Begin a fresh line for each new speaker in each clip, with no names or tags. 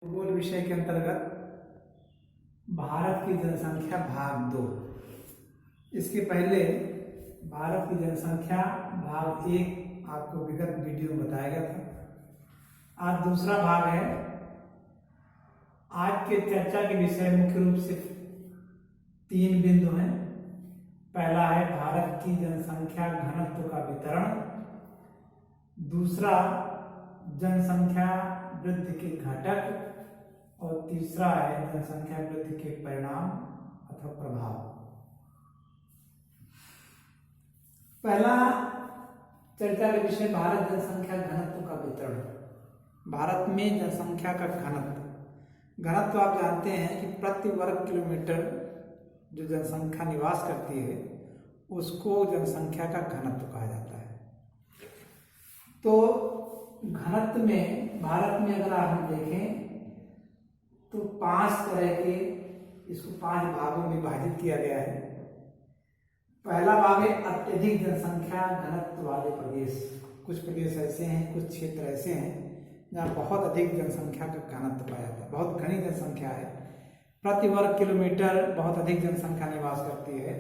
भूगोल विषय के अंतर्गत भारत की जनसंख्या भाग 2। इसके पहले भारत की जनसंख्या भाग 1 आपको विगत वीडियो में बताया गया था। आज दूसरा भाग है। आज के चर्चा के विषय मुख्य रूप से 3 बिंदु हैं। पहला है भारत की जनसंख्या घनत्व का वितरण, दूसरा जनसंख्या वृद्धि के घटक, और तीसरा है जनसंख्या वृद्धि के परिणाम अथवा प्रभाव। पहला चर्चा का विषय भारत जनसंख्या घनत्व का वितरण। भारत में जनसंख्या का घनत्व आप जानते हैं कि प्रति वर्ग किलोमीटर जो जनसंख्या निवास करती है उसको जनसंख्या का घनत्व कहा जाता है। तो घनत्व में भारत में अगर हम देखें तो 5 तरह के, इसको 5 भागों में विभाजित किया गया है। पहला भाग है अत्यधिक जनसंख्या घनत्व वाले प्रदेश। कुछ प्रदेश ऐसे हैं, कुछ क्षेत्र ऐसे हैं जहाँ बहुत अधिक जनसंख्या का घनत्व पाया जाता है, बहुत घनी जनसंख्या है, प्रति वर्ग किलोमीटर बहुत अधिक जनसंख्या निवास करती है।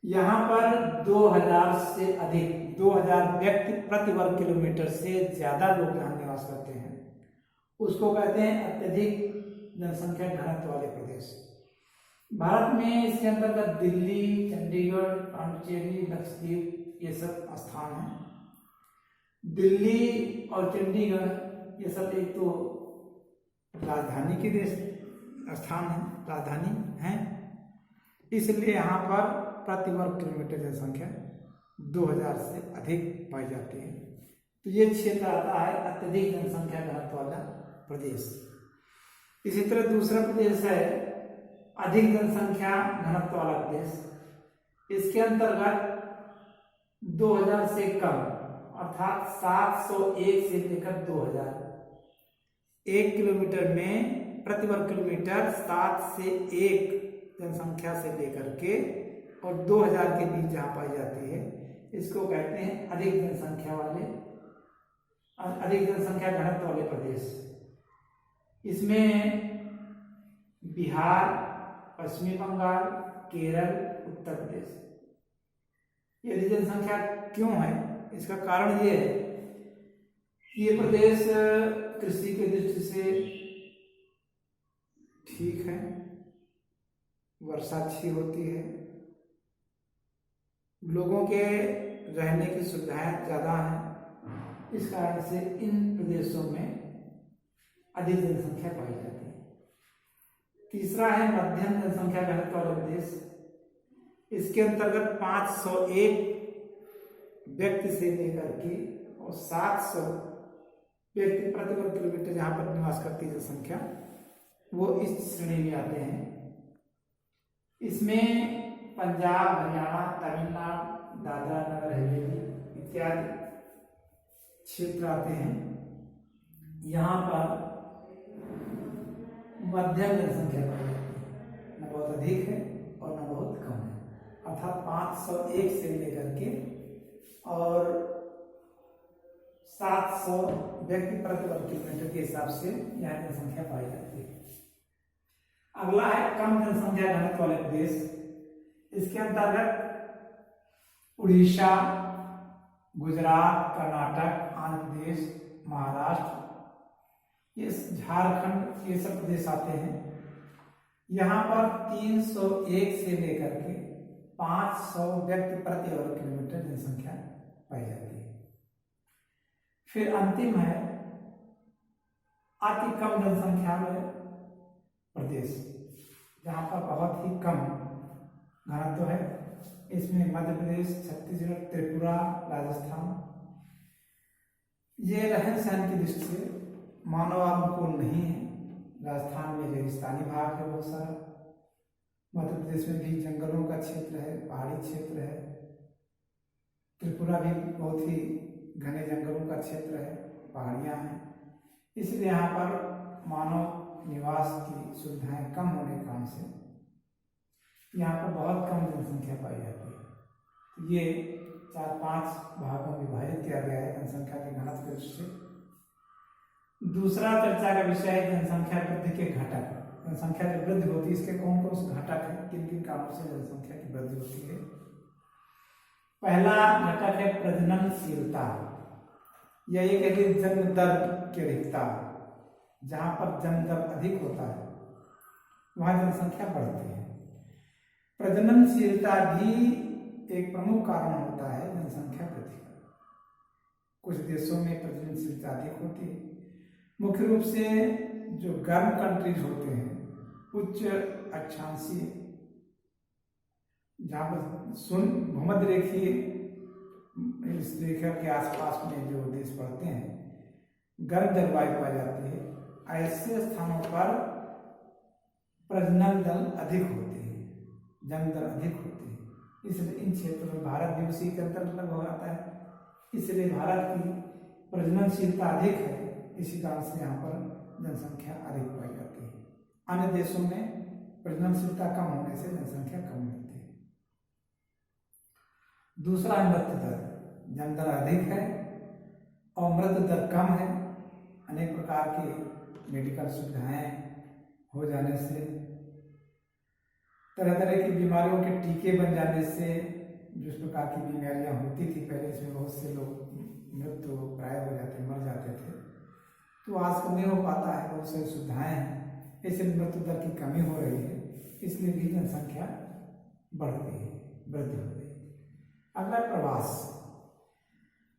यहाँ पर 2000 से अधिक 2000 व्यक्ति प्रति वर्ग किलोमीटर से ज्यादा लोग यहाँ निवास करते हैं, उसको कहते हैं अत्यधिक जनसंख्या घनत्व वाले प्रदेश। भारत में इसके अंतर्गत दिल्ली, चंडीगढ़, पांडिचेरी, लक्षद्वीप ये सब स्थान हैं। दिल्ली और चंडीगढ़ ये सब एक तो राजधानी के देश स्थान है, राजधानी हैं, इसलिए यहाँ पर प्रति वर्ग किलोमीटर जनसंख्या 2000 से अधिक पाई जाती है। तो ये क्षेत्र आता है अत्यधिक जनसंख्या घनत्व वाला प्रदेश। इसी तरह दूसरा प्रदेश है अधिक जनसंख्या घनत्व वाला प्रदेश। इसके अंतर्गत 2000 से कम अर्थात 701 से लेकर 2000, 1 किलोमीटर में प्रति वर्ग किलोमीटर 7 से 1 जनसंख्या से लेकर के और 2000 के बीच जहाँ पाई जाती है इसको कहते हैं अधिक जनसंख्या घनत्व वाले प्रदेश। इसमें बिहार, पश्चिमी बंगाल, केरल, उत्तर प्रदेश। यदि जनसंख्या क्यों है, इसका कारण ये है कि ये प्रदेश कृषि की दृष्टि से ठीक है, वर्षा अच्छी होती है, लोगों के रहने की सुविधाएं ज़्यादा हैं, इस कारण से इन प्रदेशों में अधिक जनसंख्या पाई जाती है। तीसरा है मध्यम जनसंख्या घनत्व वाले प्रदेश। इसके अंतर्गत 501 व्यक्ति से लेकर के और 700 व्यक्ति प्रति वर्ग किलोमीटर जहाँ पर निवास करती है जनसंख्या, वो इस श्रेणी में आते हैं। इसमें पंजाब, हरियाणा, तमिलनाडु, दादरा नगर हवेली इत्यादि क्षेत्र आते हैं। यहाँ पर मध्यम जनसंख्या पाई जाती है, न बहुत अधिक है और न बहुत कम है, अर्थात 501 से लेकर के और 700 व्यक्ति प्रति वर्ग किलोमीटर के हिसाब से यहाँ जनसंख्या पाई जाती है। अगला है कम जनसंख्या घनत्व वाले प्रदेश। इसके अंतर्गत उड़ीसा, गुजरात, कर्नाटक, आंध्र प्रदेश, महाराष्ट्र, ये झारखंड, ये सब प्रदेश आते हैं। यहाँ पर 301 से लेकर के 500 व्यक्ति प्रति वर्ग किलोमीटर जनसंख्या पाई जाती है। फिर अंतिम है अति कम जनसंख्या वाले प्रदेश, जहाँ पर बहुत ही कम घनत्व है। इसमें मध्य प्रदेश, छत्तीसगढ़, त्रिपुरा, राजस्थान। ये रहन सहन की दृष्टि से मानव अनुकूल नहीं है। राजस्थान में रेगिस्तानी भाग है बहुत सारा, मध्य प्रदेश में भी जंगलों का क्षेत्र है, पहाड़ी क्षेत्र है, त्रिपुरा भी बहुत ही घने जंगलों का क्षेत्र है, पहाड़ियाँ हैं, इसलिए यहाँ पर मानव निवास की सुविधाएं कम होने के कारण से यहाँ पर बहुत कम जनसंख्या पाई जाती है। तो ये 4-5 भागों में विभाजित किया गया है जनसंख्या के घनत्व के दृष्टि से। दूसरा चर्चा का विषय है जनसंख्या वृद्धि के घटक। जनसंख्या जब वृद्धि होती है इसके कौन कौन से घटक है, किन किन कारणों से जनसंख्या की वृद्धि होती है। पहला घटक है प्रजननशीलता, यह एक है कि जन्म दर की अधिकता। जहां पर जन्म दर अधिक होता है वहां जनसंख्या बढ़ती है। प्रजननशीलता भी एक प्रमुख कारण होता है जनसंख्या वृद्धि का। कुछ देशों में प्रजननशीलता अधिक होती है, मुख्य रूप से जो गर्म कंट्रीज होते हैं, उच्च अक्षांशीय, जहाँ पर भूमध्य रेखीय इस रेखा के आसपास में जो देश पड़ते हैं, गर्म जलवायु पाई जाती है, ऐसे स्थानों पर प्रजनन दर अधिक होती है, जन्म दर अधिक होती है। इसलिए इन क्षेत्रों में भारत भी उसी के अंतर्गत हो जाता है, इसलिए भारत की प्रजननशीलता अधिक है, इसी कारण से यहाँ पर जनसंख्या अधिक पाई जाती है। अन्य देशों में प्रजननशीलता कम होने से जनसंख्या कम होती है। दूसरा मृत्यु दर, जन्म दर अधिक है और मृत्यु दर कम है। अनेक प्रकार की मेडिकल सुविधाएं हो जाने से, तरह तरह की बीमारियों के टीके बन जाने से, जिस प्रकार की बीमारियां होती थी पहले, इसमें बहुत से लोग मृत्यु प्राय हो जाते, मर जाते थे, तो आजकल नहीं हो पाता है। बहुत सारी सुविधाएं हैं, इसलिए मृत्यु दर की कमी हो रही है, इसलिए भी जनसंख्या बढ़ती है, वृद्धि हो रही है। अगला प्रवास,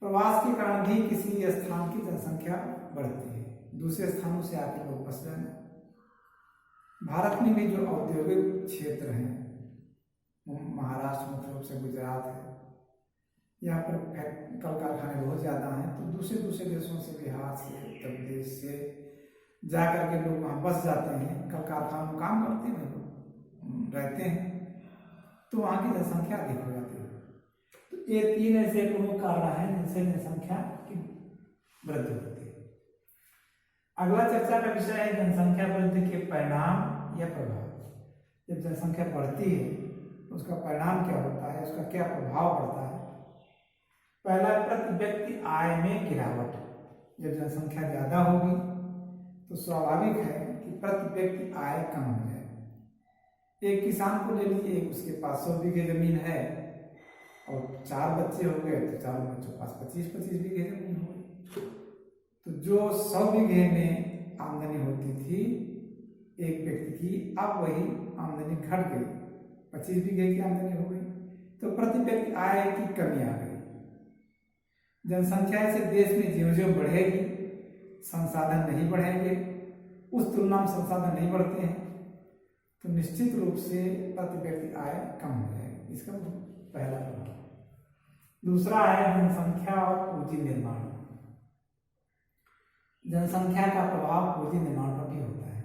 प्रवास के कारण भी किसी स्थान की जनसंख्या बढ़ती है, दूसरे स्थानों से आकर लोग बस जाना। भारत में भी जो औद्योगिक क्षेत्र हैं, महाराष्ट्र मुख्य रूप से गुजरात है, यहाँ पर कल कारखाने बहुत ज़्यादा हैं, तो दूसरे दूसरे देशों से, बिहार से, उत्तर प्रदेश से जा कर के लोग वहाँ बस जाते हैं, कल कारखानों में काम करते हैं, लोग रहते हैं, तो वहाँ की जनसंख्या अधिक हो जाती है। तो ये तीन ऐसे प्रमुख कारण हैं जिनसे जनसंख्या की वृद्धि होती है। अगला चर्चा का विषय है जनसंख्या वृद्धि के परिणाम या प्रभाव। जब जनसंख्या बढ़ती है तो उसका परिणाम क्या होता है, उसका क्या प्रभाव पड़ता है। पहला, प्रति व्यक्ति आय में गिरावट। जब जनसंख्या ज्यादा होगी तो स्वाभाविक है कि प्रति व्यक्ति आय कम हो जाए। एक किसान को ले लीजिए, उसके पास 100 बीघे जमीन है और 4 बच्चे हो गए, तो 4 बच्चों के पास 25-25 बीघे जमीन हो गई। तो जो 100 बीघे में आमदनी होती थी एक व्यक्ति की, अब वही आमदनी घट गई, 25 बीघे की आमदनी हो गई, तो प्रति व्यक्ति आय की कमी आ गई। जनसंख्या से देश में ज्यों ज्यों बढ़ेगी, संसाधन नहीं बढ़ेंगे, उस तुलना में संसाधन नहीं बढ़ते हैं, तो निश्चित रूप से प्रति व्यक्ति आय कम हो जाएगी। इसका पहला प्रभाव। दूसरा है जनसंख्या और पूंजी निर्माण। जनसंख्या का प्रभाव पूंजी निर्माण पर भी होता है।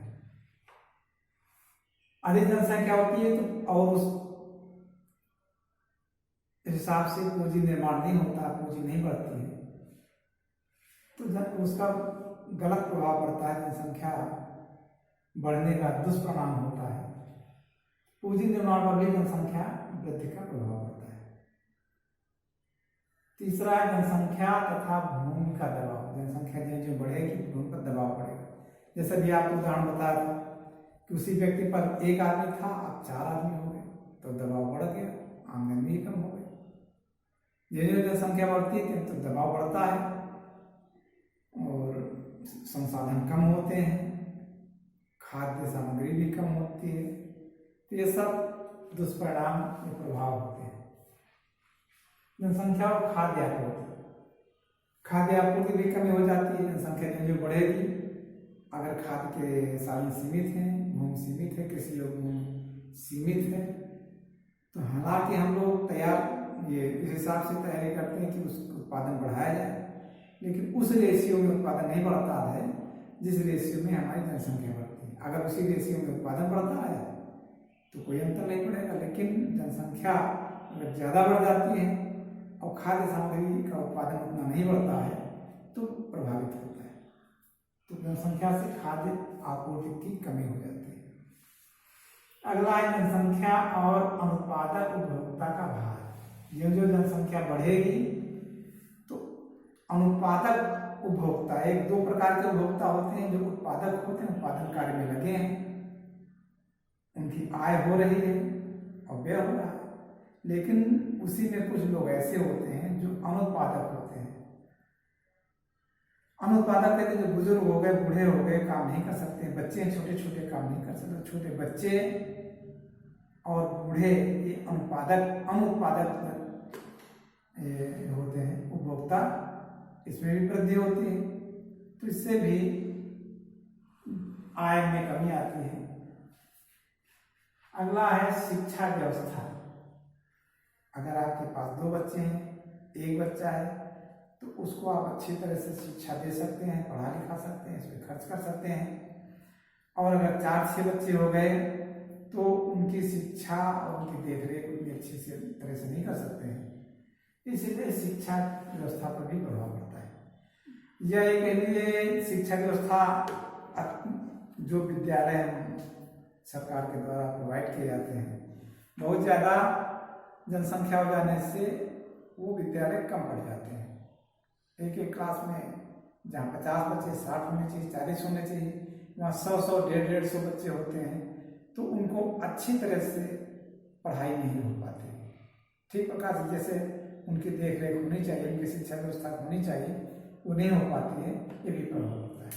अधिक जनसंख्या होती है तो और उस हिसाब से पूंजी निर्माण नहीं होता, पूंजी नहीं बढ़ती है, तो उसका गलत प्रभाव पड़ता है, जनसंख्या बढ़ने का दुष्परिणाम होता है। पूंजी निर्माण पर भी जनसंख्या वृद्धि का प्रभाव पड़ता है। तीसरा है जनसंख्या तथा भूमि का दबाव। जनसंख्या जो बढ़ेगी भूमि पर दबाव पड़ेगा। जैसे भी आपको उदाहरण बताया था कि उसी व्यक्ति पर एक आदमी था, अब 4 आदमी हो गए, तो दबाव बढ़ गया, आमदनी भी कम हो गई। जो जनसंख्या बढ़ती है तो दबाव बढ़ता है और संसाधन कम होते हैं, खाद्य सामग्री भी कम होती है, तो ये सब दुष्परिणाम या प्रभाव होते हैं। जनसंख्या और खाद्य आपूर्ति, खाद्य आपूर्ति भी कमी हो जाती है। जनसंख्या जो बढ़ेगी, अगर खाद्य के साधन सीमित हैं, भूमि सीमित है, कृषि योग्य भूमि सीमित है, तो हालांकि हम लोग ये इस हिसाब से तैयारी करते हैं कि उसका उत्पादन बढ़ाया जाए, लेकिन उस रेशियो में उत्पादन नहीं बढ़ता है जिस रेशियो में हमारी जनसंख्या बढ़ती है। अगर उसी रेशियो में उत्पादन बढ़ता है तो कोई अंतर नहीं पड़ेगा, लेकिन जनसंख्या अगर ज़्यादा बढ़ जाती है और खाद्य सामग्री का उत्पादन उतना नहीं बढ़ता है तो प्रभावित होता है। तो जनसंख्या से खाद्य आपूर्ति की कमी हो जाती है। अगला है जनसंख्या और अनुत्पादक उपभोक्ता का भार। जो जनसंख्या बढ़ेगी तो अनुत्पादक उपभोक्ता, एक दो प्रकार के उपभोक्ता होते हैं, जो उत्पादक होते हैं, उत्पादन कार्य में लगे हैं, उनकी आय हो रही है और व्यय हो रहा है। लेकिन उसी में कुछ लोग ऐसे होते हैं जो अनुत्पादक होते हैं। अनुत्पादक कहते हैं जो बुजुर्ग हो गए, बूढ़े हो गए, काम नहीं कर सकते, बच्चे छोटे छोटे काम नहीं कर सकते, छोटे बच्चे और बूढ़े ये अनुत्पादक होते हैं उपभोक्ता, इसमें भी वृद्धि होती है, तो इससे भी आय में कमी आती है। अगला है शिक्षा व्यवस्था। अगर आपके पास 2 बच्चे हैं, 1 बच्चा है, तो उसको आप अच्छी तरह से शिक्षा दे सकते हैं, पढ़ा लिखा सकते हैं, इस पर खर्च कर सकते हैं। और अगर 4-6 बच्चे हो गए तो उनकी शिक्षा और उनकी देखरेख उतनी अच्छी से तरह से नहीं कर सकते हैं, इसीलिए शिक्षा व्यवस्था पर भी प्रभाव पड़ता है। यह एक लिए शिक्षा व्यवस्था जो विद्यालय सरकार के द्वारा प्रोवाइड किए जाते हैं, बहुत ज़्यादा जनसंख्या हो जाने से वो विद्यालय कम पड़ जाते हैं। एक क्लास में जहाँ 50 बच्चे 60 होने चाहिए, 40 होने चाहिए, वहाँ 100 150 बच्चे होते हैं, तो उनको अच्छी तरह से पढ़ाई नहीं हो पाती। ठीक प्रकार से जैसे उनकी देख रेख होनी चाहिए, उनकी शिक्षा व्यवस्था होनी चाहिए, वो नहीं हो पाती है, ये भी प्रभाव होता है।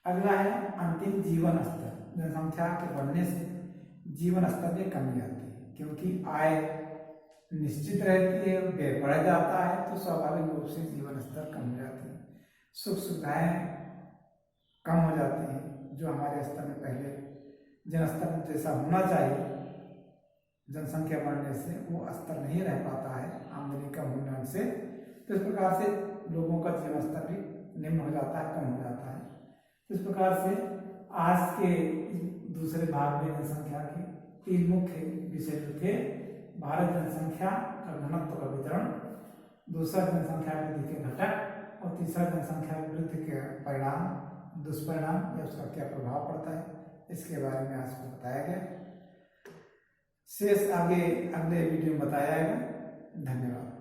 अगला है अंतिम जीवन स्तर। जनसंख्या के बढ़ने से जीवन स्तर में कमी आती है, क्योंकि आय निश्चित रहती है, व्यय बढ़ जाता है, तो स्वाभाविक रूप से जीवन स्तर कम हो जाती है, सुख सुविधाएं कम हो जाती हैं। जो हमारे स्तर में पहले जन स्तर में जैसा होना चाहिए जनसंख्या बढ़ने से, वो स्तर नहीं रह पाता है आमदनी कम होने से, तो इस प्रकार से लोगों का जीवन स्तर भी निम्न हो जाता है, कम हो जाता है। इस प्रकार से आज के दूसरे भाग में जनसंख्या के 3 मुख्य विषय थे: भारत जनसंख्या का घनत्व का वितरण, दूसरा जनसंख्या वृद्धि के घटक, और तीसरा जनसंख्या वृद्धि के परिणाम, दुष्परिणाम या उसका क्या प्रभाव पड़ता है, इसके बारे में आज को बताया गया। शेष आगे अगले वीडियो में बताया जाएगा। धन्यवाद।